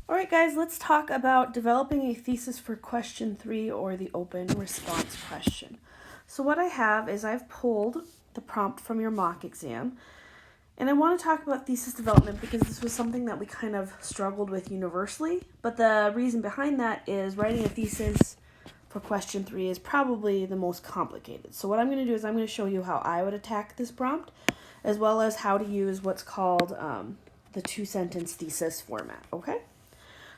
All right, guys, let's talk about developing a thesis for question 3 or the open response question. So what I have is I've pulled the prompt from your mock exam, and I want to talk about thesis development because this was something that we kind of struggled with universally, but the reason behind that is writing a thesis for question 3 is probably the most complicated. So what I'm going to do is I'm going to show you how I would attack this prompt, as well as how to use what's called the two-sentence thesis format, okay?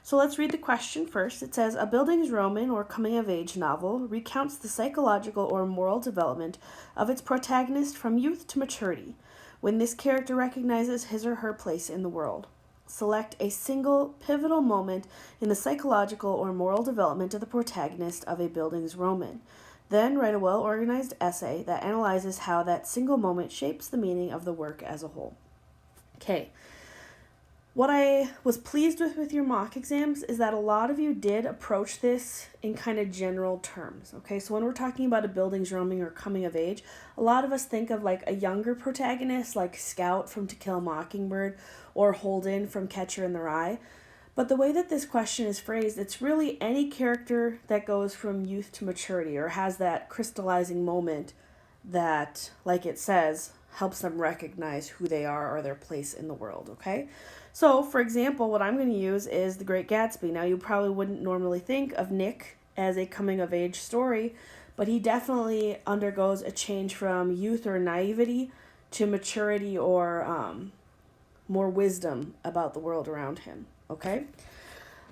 So let's read the question first. It says, a Bildungsroman or coming-of-age novel recounts the psychological or moral development of its protagonist from youth to maturity, when this character recognizes his or her place in the world. Select a single pivotal moment in the psychological or moral development of the protagonist of a Bildungsroman. Then write a well-organized essay that analyzes how that single moment shapes the meaning of the work as a whole. Okay. What I was pleased with your mock exams is that a lot of you did approach this in kind of general terms, okay? So when we're talking about a Bildungsroman or coming of age, a lot of us think of like a younger protagonist like Scout from To Kill a Mockingbird or Holden from Catcher in the Rye. But the way that this question is phrased, it's really any character that goes from youth to maturity or has that crystallizing moment that, like it says, helps them recognize who they are or their place in the world, okay? So, for example, what I'm going to use is The Great Gatsby. Now, you probably wouldn't normally think of Nick as a coming-of-age story, but he definitely undergoes a change from youth or naivety to maturity or more wisdom about the world around him, okay?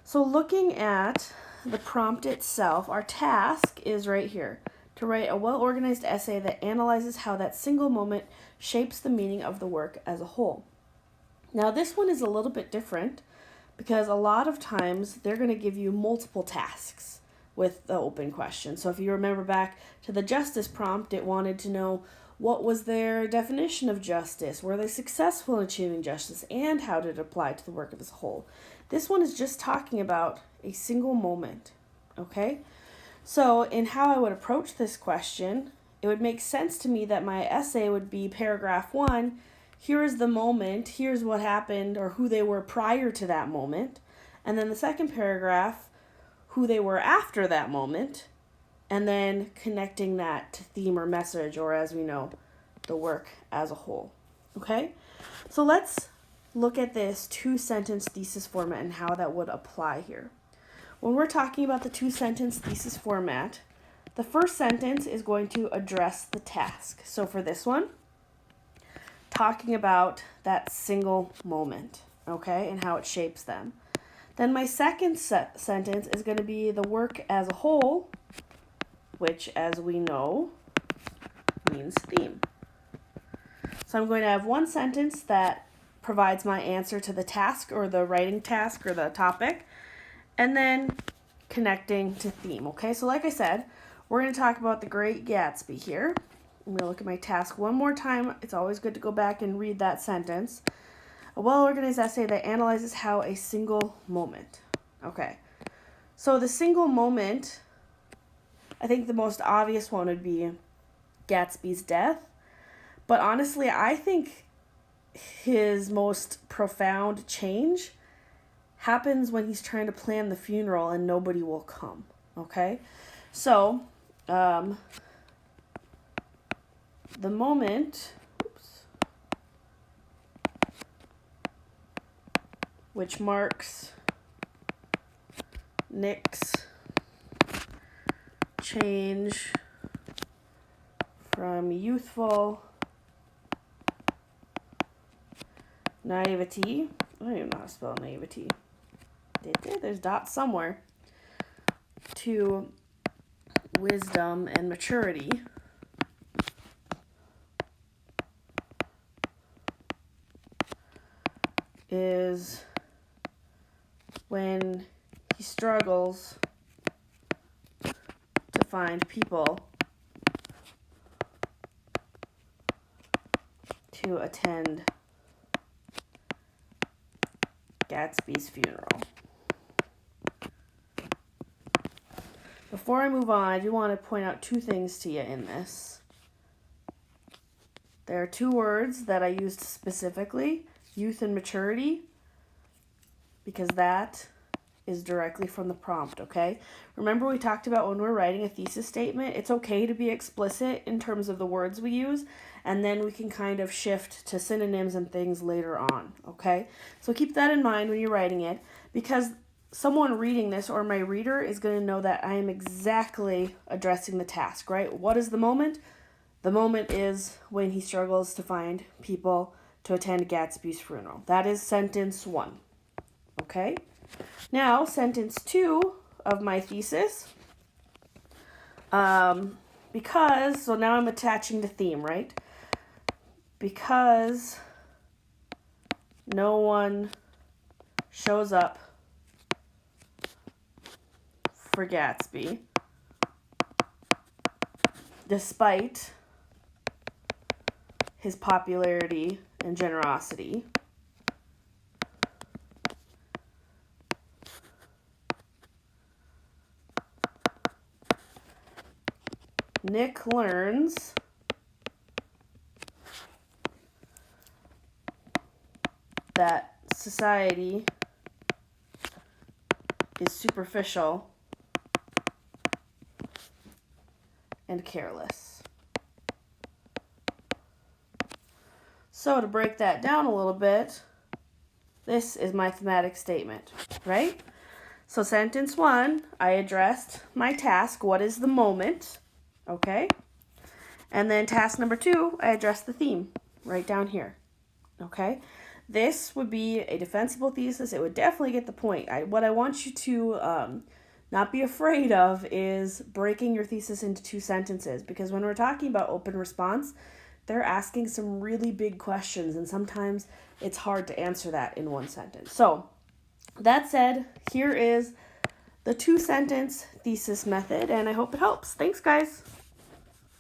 So looking at the prompt itself, our task is right here, to write a well-organized essay that analyzes how that single moment shapes the meaning of the work as a whole. Now this one is a little bit different because a lot of times they're going to give you multiple tasks with the open question. So if you remember back to the justice prompt, it wanted to know what was their definition of justice, were they successful in achieving justice, and how did it apply to the work as a whole. This one is just talking about a single moment, okay? So in how I would approach this question, it would make sense to me that my essay would be paragraph 1, here is the moment, here's what happened or who they were prior to that moment. And then the second paragraph, who they were after that moment. And then connecting that to theme or message, or as we know, the work as a whole. Okay? So let's look at this two-sentence thesis format and how that would apply here. When we're talking about the two-sentence thesis format, the first sentence is going to address the task. So for this one, talking about that single moment, okay, and how it shapes them. Then my second sentence is going to be the work as a whole, which, as we know, means theme. So I'm going to have one sentence that provides my answer to the task or the writing task or the topic, and then connecting to theme, okay? So like I said, we're going to talk about The Great Gatsby here. I'm going to look at my task one more time. It's always good to go back and read that sentence. A well-organized essay that analyzes how a single moment. Okay. So the single moment, I think the most obvious one would be Gatsby's death. But honestly, I think his most profound change happens when he's trying to plan the funeral and nobody will come. Okay? So, the moment, which marks Nick's change from youthful naivety, I don't even know how to spell naivety, there's dots somewhere, to wisdom and maturity, is when he struggles to find people to attend Gatsby's funeral. Before I move on, I do want to point out two things to you in this. There are two words that I used specifically, youth and maturity, because that is directly from the prompt, okay? Remember we talked about when we're writing a thesis statement, it's okay to be explicit in terms of the words we use, and then we can kind of shift to synonyms and things later on, okay? So keep that in mind when you're writing it, because someone reading this or my reader is going to know that I am exactly addressing the task, right? What is the moment? The moment is when he struggles to find people to attend Gatsby's funeral. That is sentence 1, okay? Now, sentence 2 of my thesis, because, so now I'm attaching the theme, right? Because no one shows up for Gatsby, despite his popularity and generosity, Nick learns that society is superficial and careless. So to break that down a little bit, this is my thematic statement, right? So sentence 1, I addressed my task, what is the moment, okay? And then task number 2, I addressed the theme, right down here, okay? This would be a defensible thesis. It would definitely get the point. What I want you to not be afraid of is breaking your thesis into 2 sentences, because when we're talking about open response, they're asking some really big questions, and sometimes it's hard to answer that in 1 sentence. So that said, here is the 2-sentence thesis method, and I hope it helps. Thanks, guys.